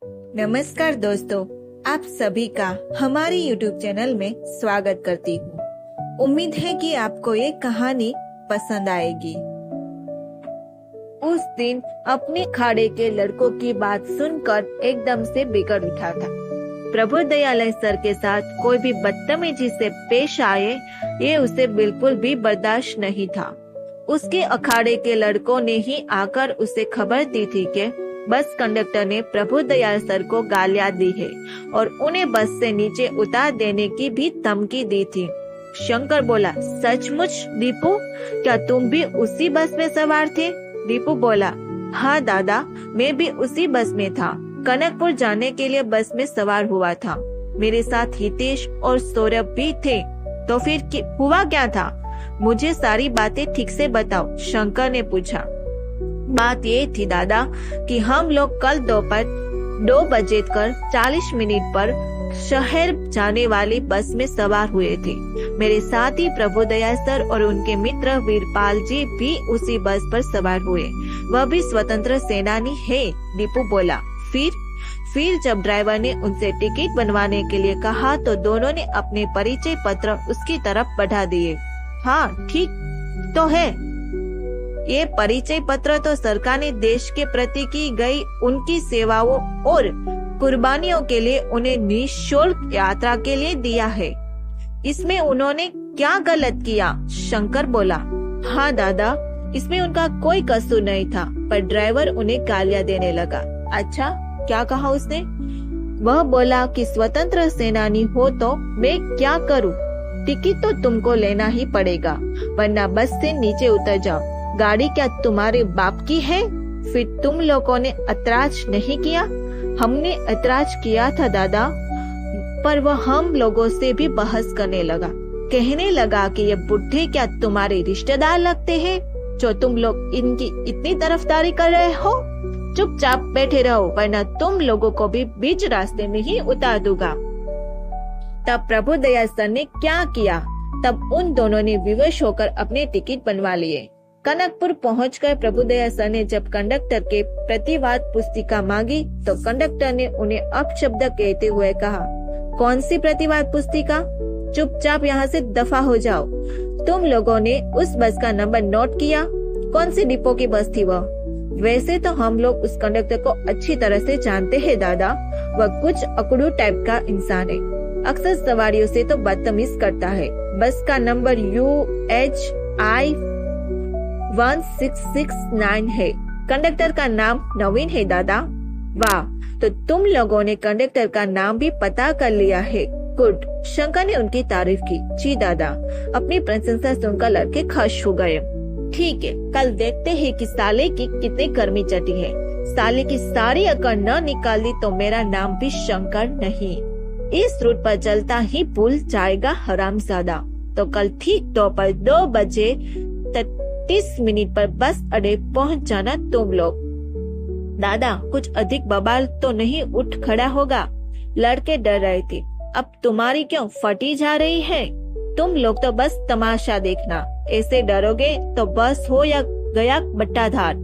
नमस्कार दोस्तों, आप सभी का हमारे YouTube चैनल में स्वागत करती हूँ। उम्मीद है कि आपको ये कहानी पसंद आएगी। उस दिन अपने खाड़े के लड़कों की बात सुनकर एकदम से बिगड़ उठा था। प्रभु दयालय सर के साथ कोई भी बदतमीजी से पेश आए, ये उसे बिल्कुल भी बर्दाश्त नहीं था। उसके अखाड़े के लड़कों ने ही आकर उसे खबर दी थी कि बस कंडक्टर ने प्रभु दयाल सर को गालियां दी है और उन्हें बस से नीचे उतार देने की भी धमकी दी थी। शंकर बोला, सचमुच दीपू, क्या तुम भी उसी बस में सवार थे? दीपू बोला, हाँ दादा, मैं भी उसी बस में था। कनकपुर जाने के लिए बस में सवार हुआ था। मेरे साथ हितेश और सौरभ भी थे। तो फिर हुआ क्या था? मुझे सारी बातें ठीक से बताओ, शंकर ने पूछा। बात ये थी दादा कि हम लोग कल दोपहर 2:40 पर शहर जाने वाली बस में सवार हुए थे। मेरे साथ ही प्रभु दयाल सर और उनके मित्र वीरपाल जी भी उसी बस पर सवार हुए। वह भी स्वतंत्र सेनानी है, दीपू बोला। फिर जब ड्राइवर ने उनसे टिकट बनवाने के लिए कहा तो दोनों ने अपने परिचय पत्र उसकी तरफ बढ़ा दिए। हाँ, ठीक तो है। ये परिचय पत्र तो सरकार ने देश के प्रति की गई उनकी सेवाओं और कुर्बानियों के लिए उन्हें निःशुल्क यात्रा के लिए दिया है। इसमें उन्होंने क्या गलत किया? शंकर बोला। हाँ दादा, इसमें उनका कोई कसूर नहीं था, पर ड्राइवर उन्हें गालियां देने लगा। अच्छा, क्या कहा उसने? वह बोला कि स्वतंत्र सेनानी हो तो मैं क्या करूं? टिकट तो तुमको लेना ही पड़ेगा, वरना बस से नीचे उतर जाओ। गाड़ी क्या तुम्हारे बाप की है? फिर तुम लोगों ने ऐतराज नहीं किया? हमने ऐतराज किया था दादा, पर वह हम लोगों से भी बहस करने लगा। कहने लगा कि ये बुढ़े क्या तुम्हारे रिश्तेदार लगते हैं जो तुम लोग इनकी इतनी तरफदारी कर रहे हो? चुपचाप बैठे रहो, वरना तुम लोगों को भी बीच रास्ते में ही उतार दूंगा। तब प्रभु दयाल सर ने क्या किया? तब उन दोनों ने विवश होकर अपने टिकट बनवा लिए। कनकपुर पहुंचकर प्रभु दयाल सर ने जब कंडक्टर के प्रतिवाद पुस्तिका मांगी तो कंडक्टर ने उन्हें अपशब्द कहते हुए कहा, कौन सी प्रतिवाद पुस्तिका? चुपचाप यहाँ से दफा हो जाओ। तुम लोगों ने उस बस का नंबर नोट किया? कौन सी डिपो की बस थी वह? वैसे तो हम लोग उस कंडक्टर को अच्छी तरह से जानते हैं दादा, वह कुछ अकड़ू टाइप का इंसान है। अक्सर सवारियों से तो बदतमीज करता है। बस का नंबर UHI 1669 है। कंडक्टर का नाम नवीन है दादा। वाह, तो तुम लोगों ने कंडक्टर का नाम भी पता कर लिया है। गुड। शंकर ने उनकी तारीफ की। जी दादा। अपनी प्रशंसा सुनकर लड़के खुश हो गए। ठीक है, कल देखते हैं कि साले की कितनी गर्मी चटी है। साले की सारी अकड़ न निकाल दी तो मेरा नाम भी शंकर नहीं। इस रूट पर चलता ही भूल जाएगा हरामजादा। तो कल ठीक दोपहर 2:30 पर बस अड्डे पहुंच जाना तुम लोग। दादा, कुछ अधिक बवाल तो नहीं उठ खड़ा होगा? लड़के डर रहे थे। अब तुम्हारी क्यों फटी जा रही है? तुम लोग तो बस तमाशा देखना। ऐसे डरोगे तो बस हो या गया बट्टाधार।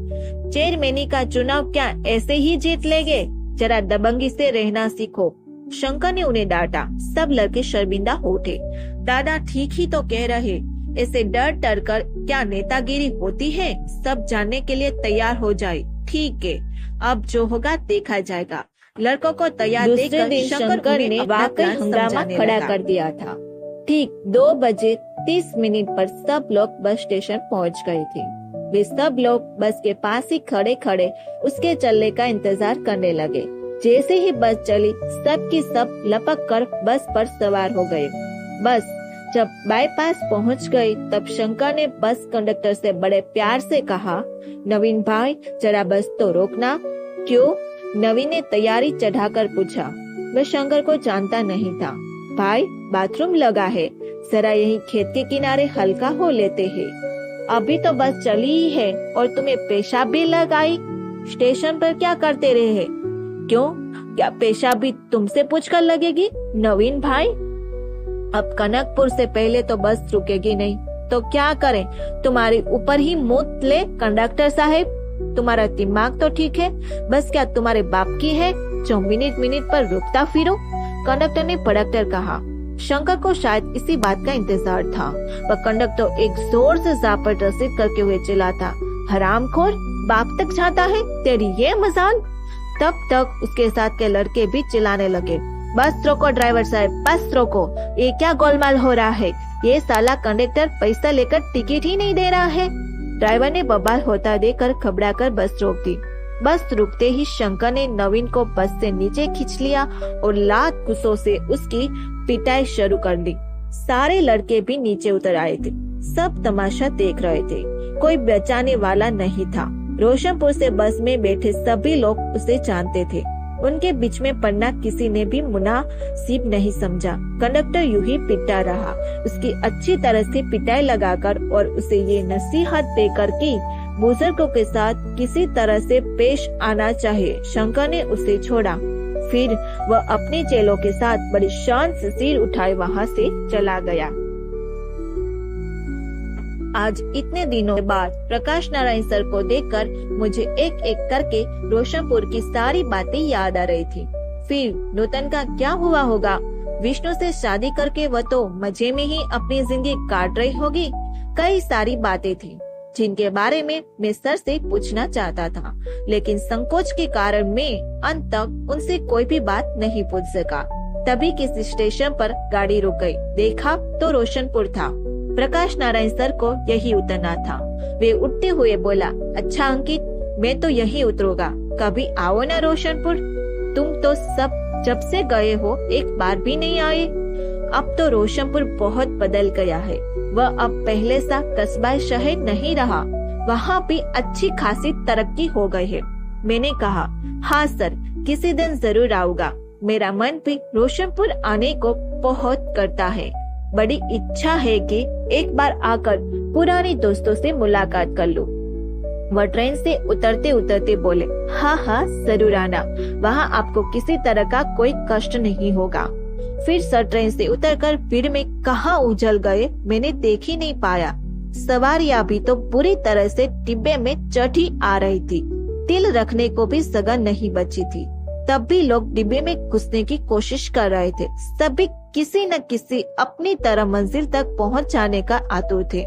चेयरमैनी का चुनाव क्या ऐसे ही जीत लेंगे? जरा दबंगी से रहना सीखो। शंकर ने उन्हें डांटा। सब लड़के शर्मिंदा हो उठे। दादा ठीक ही तो कह रहे, ऐसे डर कर क्या नेतागिरी होती है? सब जानने के लिए तैयार हो जाए। ठीक है, अब जो होगा देखा जाएगा। लड़कों को तैयार देखकर शंकर ने वाकई हंगामा खड़ा कर दिया था। ठीक 2:30 पर सब लोग बस स्टेशन पहुंच गए थे। वे सब लोग बस के पास ही खड़े खड़े उसके चलने का इंतजार करने लगे। जैसे ही बस चली, सब की सब लपक कर बस पर सवार हो गए। बस जब बाईपास पहुंच गई तब शंकर ने बस कंडक्टर से बड़े प्यार से कहा, नवीन भाई जरा बस तो रोकना। क्यों? नवीन ने तैयारी चढ़ाकर पूछा। वह शंकर को जानता नहीं था। भाई, बाथरूम लगा है, जरा यही खेत के किनारे हल्का हो लेते हैं। अभी तो बस चली ही है और तुम्हें पेशाब भी लगाई। स्टेशन पर क्या करते रहे? क्यों, क्या पेशाब भी तुमसे पूछकर लगेगी? नवीन भाई, अब कनकपुर से पहले तो बस रुकेगी नहीं, तो क्या करें? तुम्हारे ऊपर ही मुँह ले कंडक्टर साहब। तुम्हारा दिमाग तो ठीक है, बस क्या तुम्हारे बाप की है? जो मिनट मिनट पर रुकता फिरो। कंडक्टर ने भड़क कर कहा। शंकर को शायद इसी बात का इंतजार था। वह कंडक्टर एक जोर से जापर रसीद करके हुए चिल्लाता, हरामखोर, बाप तक जाता है तेरी ये मजाल। तब तक उसके साथ के लड़के भी चिल्लाने लगे, बस रोको ड्राइवर साहब, बस रोको, ये क्या गोलमाल हो रहा है, ये साला कंडक्टर पैसा लेकर टिकट ही नहीं दे रहा है। ड्राइवर ने बवाल होता देखकर घबराकर बस रोक दी। बस रुकते ही शंकर ने नवीन को बस से नीचे खींच लिया और लात गुस्सों से उसकी पिटाई शुरू कर दी। सारे लड़के भी नीचे उतर आए थे। सब तमाशा देख रहे थे। कोई बचाने वाला नहीं था। रोशनपुर से बस में बैठे सभी लोग उसे जानते थे। उनके बीच में पड़ना किसी ने भी मुनासिब नहीं समझा। कंडक्टर यूं ही पिटता रहा, उसकी अच्छी तरह से पिटाई लगाकर और उसे ये नसीहत देकर कि बुजुर्गों के साथ किसी तरह से पेश आना चाहिए। शंकर ने उसे छोड़ा। फिर वह अपने चेलों के साथ बड़ी शान से सिर उठाए वहाँ से चला गया। आज इतने दिनों बाद प्रकाश नारायण सर को देखकर मुझे एक एक करके रोशनपुर की सारी बातें याद आ रही थी। फिर नूतन का क्या हुआ होगा? विष्णु से शादी करके वह तो मजे में ही अपनी जिंदगी काट रही होगी। कई सारी बातें थी जिनके बारे में मैं सर से पूछना चाहता था, लेकिन संकोच के कारण मैं अंत तक उनसे कोई भी बात नहीं पूछ सका। तभी किसी स्टेशन पर गाड़ी रुक गई। देखा तो रोशनपुर था। प्रकाश नारायण सर को यही उतरना था। वे उठते हुए बोला, अच्छा अंकित, मैं तो यही उतरूंगा, कभी आओ ना रोशनपुर। तुम तो सब जब से गए हो एक बार भी नहीं आए। अब तो रोशनपुर बहुत बदल गया है। वह अब पहले सा कस्बा शहर नहीं रहा। वहाँ भी अच्छी खासी तरक्की हो गई है। मैंने कहा, हाँ सर, किसी दिन जरूर आऊंगा। मेरा मन भी रोशनपुर आने को बहुत करता है। बड़ी इच्छा है कि एक बार आकर पुराने दोस्तों से मुलाकात कर लूं। वह ट्रेन से उतरते उतरते बोले, हाँ हाँ जरूर आना, वहाँ आपको किसी तरह का कोई कष्ट नहीं होगा। फिर सर ट्रेन से उतरकर भीड़ में कहाँ उजल गए मैंने देख ही नहीं पाया। सवारियां भी तो बुरी तरह से डिब्बे में चढ़ी आ रही थी। तिल रखने को भी जगह नहीं बची थी। तब भी लोग डिब्बे में घुसने की कोशिश कर रहे थे। सभी किसी न किसी अपनी तरह मंजिल तक पहुंच जाने का आतुर थे।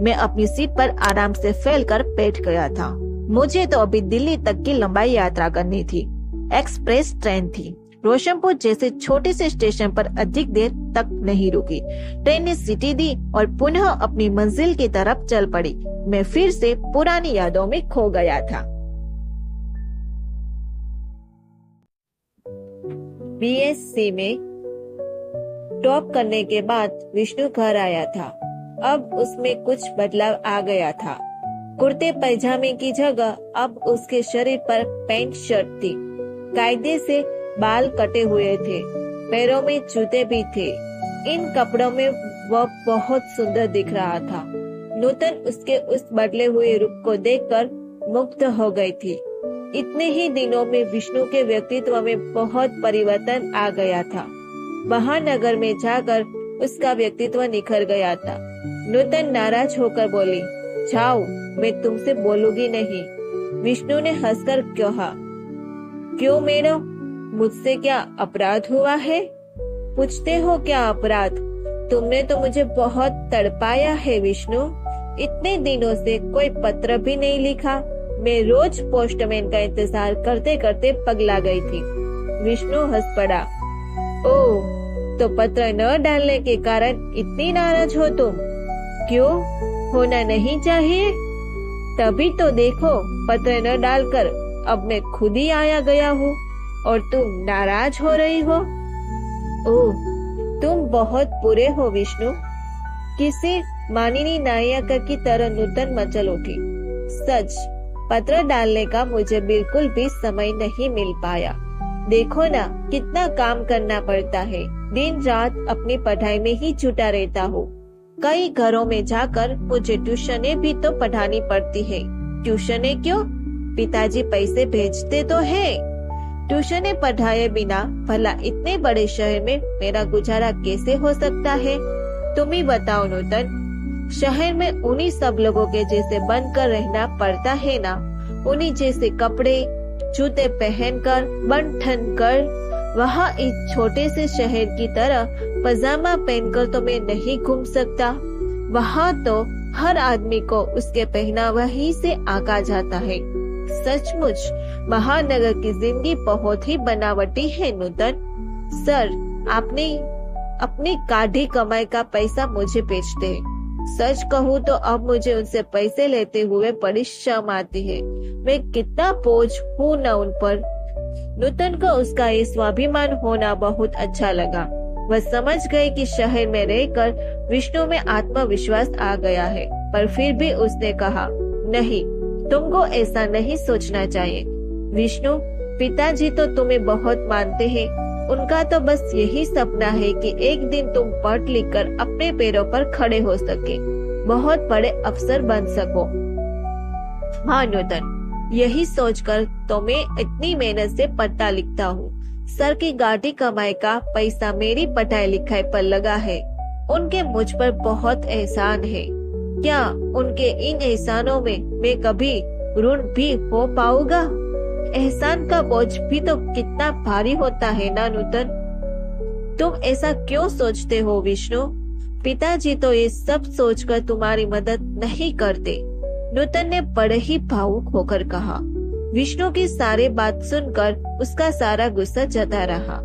मैं अपनी सीट पर आराम से फैलकर बैठ गया था। मुझे तो अभी दिल्ली तक की लंबाई यात्रा करनी थी। एक्सप्रेस ट्रेन थी। रोशनपुर जैसे छोटे से स्टेशन पर अधिक देर तक नहीं रुकी। ट्रेन ने सीटी दी और पुनः अपनी मंजिल की तरफ चल पड़ी। मैं फिर से पुरानी यादों में खो गया था। बीएससी में टॉप करने के बाद विष्णु घर आया था। अब उसमें कुछ बदलाव आ गया था। कुर्ते पैजामे की जगह अब उसके शरीर पर पैंट शर्ट थी। कायदे से बाल कटे हुए थे। पैरों में जूते भी थे। इन कपड़ों में वह बहुत सुंदर दिख रहा था। नूतन उसके उस बदले हुए रूप को देखकर मुग्ध हो गई थी। इतने ही दिनों में विष्णु के व्यक्तित्व में बहुत परिवर्तन आ गया था। महानगर में जाकर उसका व्यक्तित्व निखर गया था। नूतन नाराज होकर बोली, जाओ, मैं तुमसे बोलूंगी नहीं। विष्णु ने हंसकर कहा, क्यों मैडम, मुझसे क्या अपराध हुआ है? पूछते हो क्या अपराध? तुमने तो मुझे बहुत तड़पाया है विष्णु। इतने दिनों से कोई पत्र भी नहीं लिखा। मैं रोज पोस्टमैन का इंतजार करते करते पगला गई थी। विष्णु हंस पड़ा। ओह, तो पत्र न डालने के कारण इतनी नाराज हो तुम? क्यों, होना नहीं चाहिए? तभी तो देखो, पत्र न डालकर अब मैं खुद ही आया गया हूँ और तुम नाराज हो रही हो। ओह, तुम बहुत बुरे हो विष्णु। किसी माननीय नायक की तरह नूतन मचल उठी। सच, पत्र डालने का मुझे बिल्कुल भी समय नहीं मिल पाया। देखो ना, कितना काम करना पड़ता है। दिन रात अपनी पढ़ाई में ही जुटा रहता हूँ। कई घरों में जाकर मुझे ट्यूशनें भी तो पढ़ानी पड़ती है। ट्यूशनें क्यों? पिताजी पैसे भेजते तो है। ट्यूशनें पढ़ाए बिना भला इतने बड़े शहर में मेरा गुजारा कैसे हो सकता है? तुम ही बताओ नूतन। शहर में उन्हीं सब लोगों के जैसे बनकर रहना पड़ता है ना। उन्हीं जैसे कपड़े, जूते पहनकर बन ठन कर वहाँ इस छोटे से शहर की तरह पजामा पहनकर तो मैं नहीं घूम सकता। वहाँ तो हर आदमी को उसके पहनावा ही से आंका जाता है। सचमुच महानगर की जिंदगी बहुत ही बनावटी है नूतन। सर, आपने अपनी काढ़ी कमाई का पैसा मुझे बेचते हैं। सच कहूँ तो अब मुझे उनसे पैसे लेते हुए बड़ी शर्म आती है। मैं कितना बोझ हूँ न उन पर। नूतन को उसका ये स्वाभिमान होना बहुत अच्छा लगा। वह समझ गई कि शहर में रहकर विष्णु में आत्मविश्वास आ गया है, पर फिर भी उसने कहा, नहीं, तुमको ऐसा नहीं सोचना चाहिए। विष्णु, पिताजी तो तुम्हें बहुत मानते हैं। उनका तो बस यही सपना है कि एक दिन तुम पढ़ लिख कर अपने पैरों पर खड़े हो सके, बहुत बड़े अफसर बन सको। हाँ नूतन, यही सोचकर तो मैं इतनी मेहनत से पढ़ता लिखता हूँ। सर की गाड़ी कमाई का पैसा मेरी पढ़ाई लिखाई पर लगा है। उनके मुझ पर बहुत एहसान है। क्या उनके इन एहसानों में मैं कभी ऋण भी हो पाऊंगा? एहसान का बोझ भी तो कितना भारी होता है ना नूतन। तुम ऐसा क्यों सोचते हो विष्णु? पिताजी तो ये सब सोचकर तुम्हारी मदद नहीं करते। नूतन ने बड़े ही भावुक होकर कहा। विष्णु की सारी बात सुनकर उसका सारा गुस्सा जता रहा।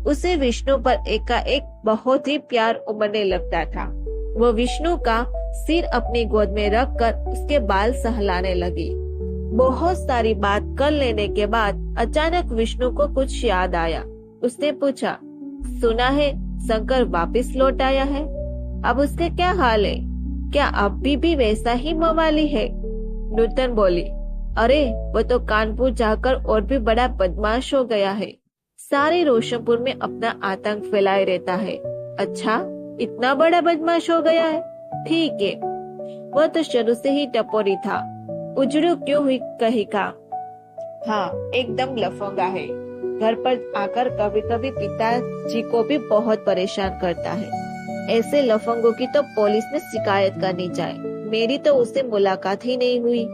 उसे विष्णु पर एकाएक बहुत ही प्यार उमड़ने लगता था। वो विष्णु का सिर अपनी गोद में रखकर उसके बाल सहलाने लगी। बहुत सारी बात कर लेने के बाद अचानक विष्णु को कुछ याद आया। उसने पूछा, सुना है शंकर वापस लौट आया है, अब उसके क्या हाल है? क्या अब भी वैसा ही मवाली है? नूतन बोली, अरे वो तो कानपुर जाकर और भी बड़ा बदमाश हो गया है। सारे रोशनपुर में अपना आतंक फैलाए रहता है। अच्छा, इतना बड़ा बदमाश हो गया है? ठीक है, वह तो शुरू से ही टपोरी था, उजड़ू क्यों हुई कहेगा। हाँ, एकदम लफंगा है। घर पर आकर कभी कभी पिताजी को भी बहुत परेशान करता है। ऐसे लफंगों की तो पुलिस में शिकायत करनी चाहिए। मेरी तो उससे मुलाकात ही नहीं हुई।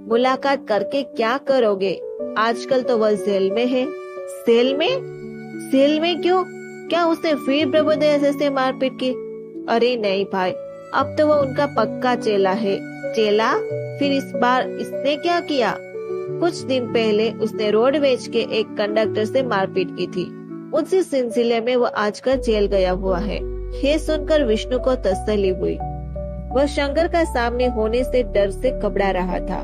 मुलाकात करके क्या करोगे? आजकल तो वह जेल में है। जेल में? जेल में क्यों? क्या उसने फिर प्रभुदया से मारपीट की? अरे नहीं भाई, अब तो वह उनका पक्का चेला है। चेला? फिर इस बार इसने क्या किया? कुछ दिन पहले उसने रोडवेज के एक कंडक्टर से मारपीट की थी। उसी सिलसिले में वह आजकल जेल गया हुआ है। ये सुनकर विष्णु को तसल्ली हुई। वह शंकर का सामने होने से डर से घबरा रहा था।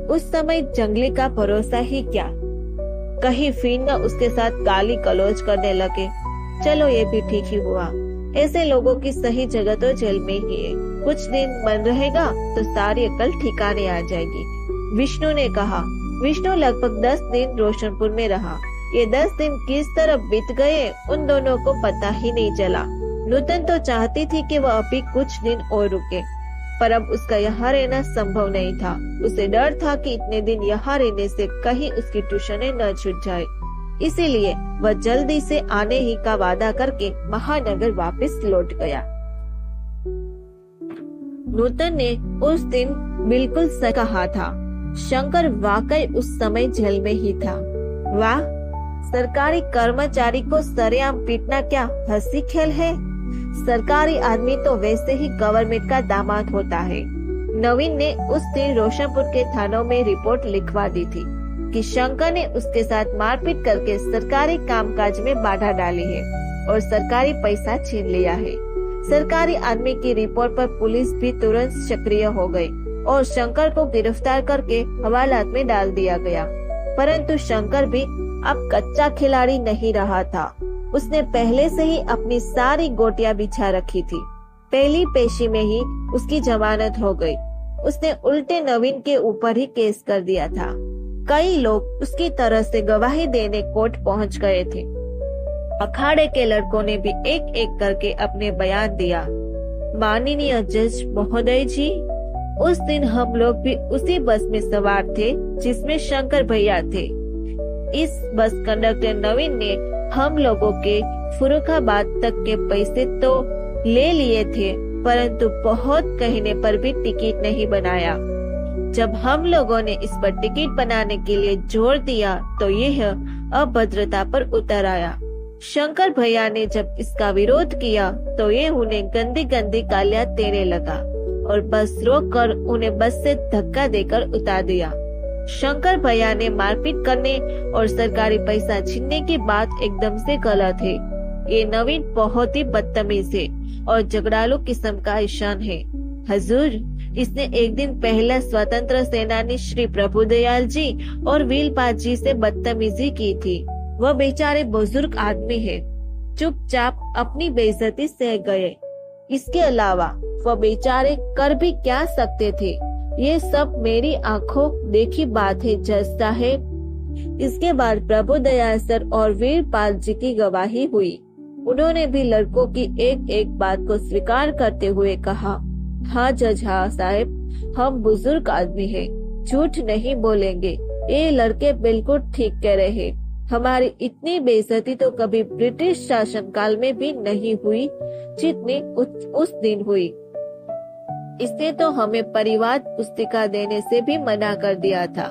उस समय जंगली का भरोसा ही क्या, कहीं फिर न उसके साथ गाली गलौज करने लगे। चलो ये भी ठीक ही हुआ। ऐसे लोगों की सही जगह तो जेल में ही है। कुछ दिन मन रहेगा तो सारी अकल ठिकाने आ जाएगी, विष्णु ने कहा। विष्णु लगभग 10 दिन रोशनपुर में रहा। ये 10 दिन किस तरह बीत गए उन दोनों को पता ही नहीं चला। नूतन तो चाहती थी कि वह अभी कुछ दिन और रुके, पर अब उसका यहाँ रहना संभव नहीं था। उसे डर था कि इतने दिन यहाँ रहने से कहीं उसकी ट्यूशनें न छूट जाए। इसीलिए वह जल्दी से आने ही का वादा करके महानगर वापस लौट गया। नूतन ने उस दिन बिल्कुल सही कहा था। शंकर वाकई उस समय जेल में ही था। वाह, सरकारी कर्मचारी को सरेआम पीटना क्या हंसी खेल है। सरकारी आदमी तो वैसे ही गवर्नमेंट का दामाद होता है। नवीन ने उस दिन रोशनपुर के थानों में रिपोर्ट लिखवा दी थी कि शंकर ने उसके साथ मारपीट करके सरकारी कामकाज में बाधा डाली है और सरकारी पैसा छीन लिया है। सरकारी आदमी की रिपोर्ट पर पुलिस भी तुरंत सक्रिय हो गई और शंकर को गिरफ्तार करके हवालात में डाल दिया गया। परंतु शंकर भी अब कच्चा खिलाड़ी नहीं रहा था। उसने पहले से ही अपनी सारी गोटियां बिछा रखी थी। पहली पेशी में ही उसकी जमानत हो गई। उसने उल्टे नवीन के ऊपर ही केस कर दिया था। कई लोग उसकी तरह से गवाही देने कोर्ट पहुंच गए थे। अखाड़े के लड़कों ने भी एक एक करके अपने बयान दिया। माननीय जज महोदय जी, उस दिन हम लोग भी उसी बस में सवार थे जिसमें शंकर भैया थे। इस बस कंडक्टर नवीन ने हम लोगों के फर्रुखाबाद तक के पैसे तो ले लिए थे, परंतु बहुत कहने पर भी टिकट नहीं बनाया। जब हम लोगों ने इस पर टिकट बनाने के लिए जोर दिया तो यह अभद्रता पर उतर आया। शंकर भैया ने जब इसका विरोध किया तो ये उन्हें गंदी गंदी गालियां देने लगा और बस रोक कर उन्हें बस से धक्का देकर उतार दिया। शंकर भैया ने मारपीट करने और सरकारी पैसा छीनने की बात एकदम से गलत है। ये नवीन बहुत ही बदतमीज है और झगड़ालू किस्म का इंसान है। हजूर, इसने एक दिन पहला स्वतंत्र सेनानी श्री प्रभुदयाल जी और वीरपाल जी से बदतमीजी की थी। वह बेचारे बुजुर्ग आदमी है, चुपचाप अपनी बेइज्जती सह गए। इसके अलावा वह बेचारे कर भी क्या सकते थे। ये सब मेरी आंखों देखी बात है जज साहेब। इसके बाद प्रभुदयाल सर और वीरपाल जी की गवाही हुई। उन्होंने भी लड़कों की एक एक बात को स्वीकार करते हुए कहा, हाँ जज हाँ साहब, हम बुजुर्ग आदमी हैं, झूठ नहीं बोलेंगे। ये लड़के बिल्कुल ठीक कह रहे हैं। हमारी इतनी बेइज्जती तो कभी ब्रिटिश शासनकाल में भी नहीं हुई जितनी उस दिन हुई। इसने तो हमें परिवार पुस्तिका देने से भी मना कर दिया था।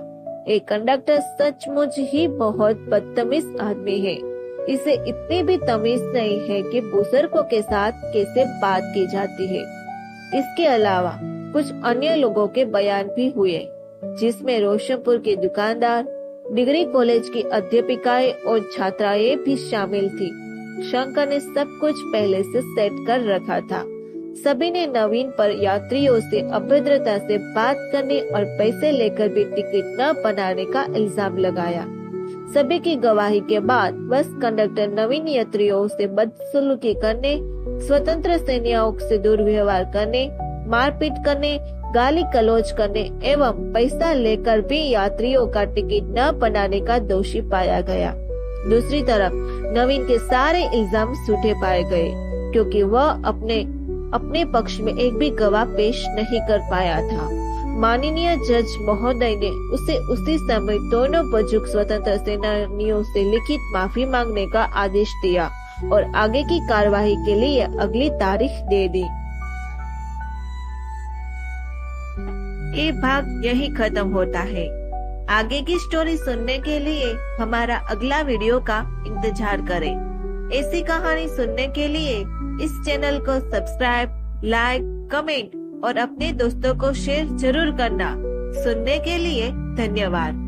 एक कंडक्टर सचमुच ही बहुत बदतमीज आदमी है। इसे इतनी भी तमीज नहीं है कि बुजुर्गों के साथ कैसे बात की जाती है। इसके अलावा कुछ अन्य लोगों के बयान भी हुए, जिसमें रोशनपुर के दुकानदार, डिग्री कॉलेज की अध्यापिकाएं और छात्राएं भी शामिल थी। शंकर ने सब कुछ पहले से सेट कर रखा था। सभी ने नवीन पर यात्रियों से अभद्रता से बात करने और पैसे लेकर भी टिकट न बनाने का इल्जाम लगाया। सभी की गवाही के बाद बस कंडक्टर नवीन यात्रियों से बदसलूकी करने, स्वतंत्र सेनानियों से दुर्व्यवहार करने, मारपीट करने, गाली गलौज करने एवं पैसा लेकर भी यात्रियों का टिकट न बनाने का दोषी पाया गया। दूसरी तरफ नवीन के सारे इल्जाम झूठे पाए गए, क्योंकि वह अपने पक्ष में एक भी गवाह पेश नहीं कर पाया था। माननीय जज महोदय ने उसे उसी समय दोनों बुजुर्ग स्वतंत्र सेनानियों से लिखित माफी मांगने का आदेश दिया और आगे की कार्यवाही के लिए अगली तारीख दे दी। ये भाग यही खत्म होता है। आगे की स्टोरी सुनने के लिए हमारा अगला वीडियो का इंतजार करें। ऐसी कहानी सुनने के लिए इस चैनल को सब्सक्राइब, लाइक, कमेंट और अपने दोस्तों को शेयर जरूर करना। सुनने के लिए धन्यवाद।